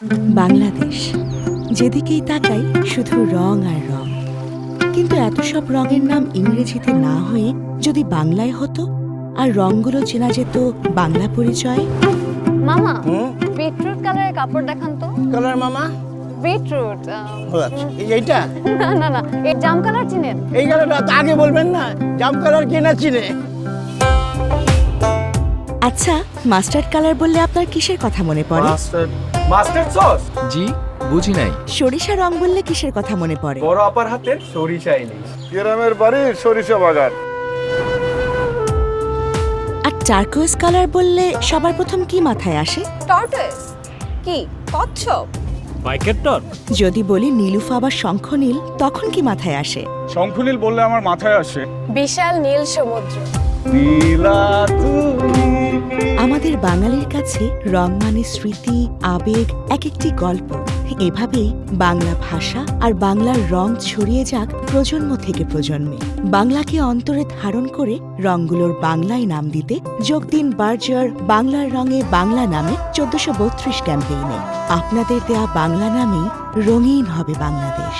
বাংলাদেশ, যেদিকেই তাকাই শুধু রং আর রং। কিন্তু এত সব রঙের নাম ইংরেজিতে না হয়ে যদি বাংলায় হতো, আর রংগুলো চেনা যেত বাংলা পরিচয়। মামা, বিটরুট কালারের কাপড় দেখান তো। কালার মামা? বিটরুট ও আচ্ছা, এইটা? না না না, এই জাম কালার চিনেন? এই কালারটা তো আগে বলবেন না, জাম কালার কে না চিনে? আচ্ছা, মাস্টার্ড কালার বললে আপনার কিসের কথা মনে পড়ে? Mustard sauce. জি, বুঝি নাই। সরিষা রং বললে কিসের কথা মনে পড়ে? বড় আপার হাতের সরিষা ইলিশ। গ্রামের বাড়ির সরিষা বাগান। আর টার্কোয়েজ কালার বললে সবার প্রথম কি মাথায় আসে? টর্টয়েস কি? কচ্ছপ? বাইকের টর। যদি বলি নীলুফা বা শঙ্খনীল, তখন কি মাথায় আসে? শঙ্খনীল বললে আমার মাথায় আসে বিশাল নীল সমুদ্র। নীলা তুমি। আমাদের বাঙালির কাছে রং মানে স্মৃতি, আবেগ, এক একটি গল্প। এভাবেই বাংলা ভাষা আর বাংলার রং ছড়িয়ে যাক প্রজন্ম থেকে প্রজন্মে। বাংলাকে অন্তরে ধারণ করে রংগুলোর বাংলায় নাম দিতে যোগ দিন বার্জার বাংলার রঙে বাংলা নামে 1432 ক্যাম্পেইনে। আপনাদের দেয়া বাংলা নামেই রঙিন হবে বাংলাদেশ।